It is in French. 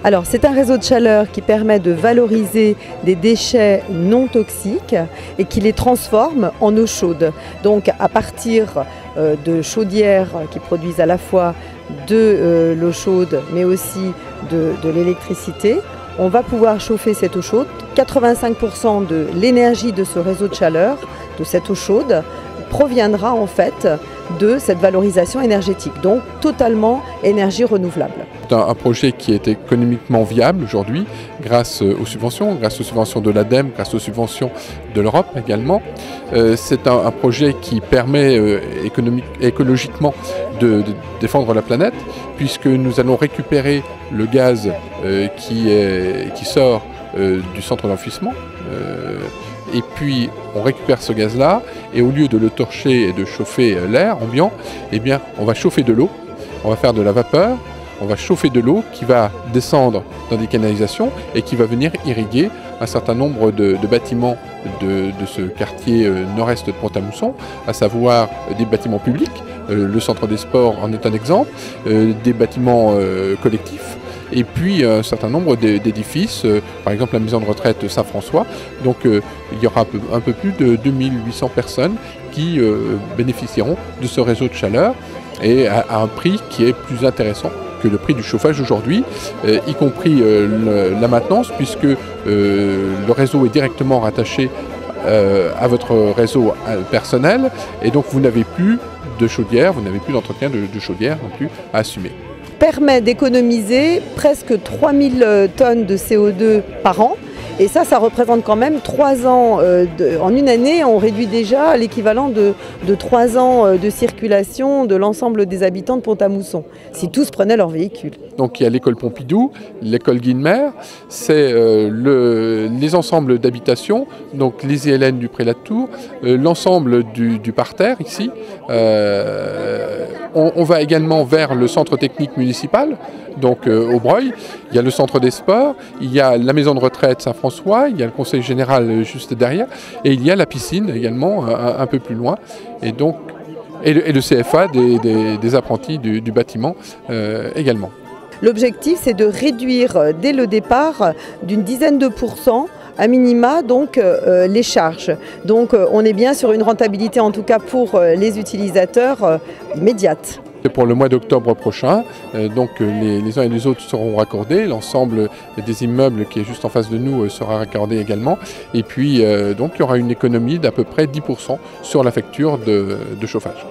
Alors, c'est un réseau de chaleur qui permet de valoriser des déchets non toxiques et qui les transforme en eau chaude. Donc, à partir de chaudières qui produisent à la fois de l'eau chaude, mais aussi de l'électricité, on va pouvoir chauffer cette eau chaude. 85% de l'énergie de ce réseau de chaleur, de cette eau chaude, proviendra en fait de cette valorisation énergétique, donc totalement énergie renouvelable. C'est un projet qui est économiquement viable aujourd'hui grâce aux subventions de l'ADEME, grâce aux subventions de l'Europe également. C'est un projet qui permet écologiquement de défendre la planète, puisque nous allons récupérer le gaz qui sort du centre d'enfouissement. Et puis on récupère ce gaz-là et au lieu de le torcher et de chauffer l'air ambiant, eh bien on va chauffer de l'eau, on va faire de la vapeur, on va chauffer de l'eau qui va descendre dans des canalisations et qui va venir irriguer un certain nombre de bâtiments de ce quartier nord-est de Pont-à-Mousson, à savoir des bâtiments publics, le centre des sports en est un exemple, des bâtiments collectifs, et puis un certain nombre d'édifices, par exemple la maison de retraite Saint-François. Donc il y aura un peu plus de 2800 personnes qui bénéficieront de ce réseau de chaleur et à un prix qui est plus intéressant que le prix du chauffage aujourd'hui, y compris la maintenance, puisque le réseau est directement rattaché à votre réseau personnel et donc vous n'avez plus de chaudière, vous n'avez plus d'entretien de chaudière non plus à assumer. Permet d'économiser presque 3000 tonnes de CO2 par an. Et ça représente quand même 3 ans, en une année, on réduit déjà l'équivalent de 3 ans de circulation de l'ensemble des habitants de Pont-à-Mousson, si tous prenaient leur véhicule. Donc il y a l'école Pompidou, l'école Guilmer, c'est les ensembles d'habitations, donc les ILN du Pré-la-Tour, l'ensemble du parterre ici. On va également vers le centre technique municipal, donc au Breuil. Il y a le centre des sports, il y a la maison de retraite Saint-François, il y a le conseil général juste derrière, et il y a la piscine également un peu plus loin. Et donc, et le CFA des apprentis du bâtiment également. L'objectif, c'est de réduire dès le départ d'une dizaine de pourcents à minima donc les charges. Donc on est bien sur une rentabilité en tout cas pour les utilisateurs immédiate. Pour le mois d'octobre prochain, donc les uns et les autres seront raccordés, l'ensemble des immeubles qui est juste en face de nous sera raccordé également, et puis donc il y aura une économie d'à peu près 10% sur la facture de chauffage.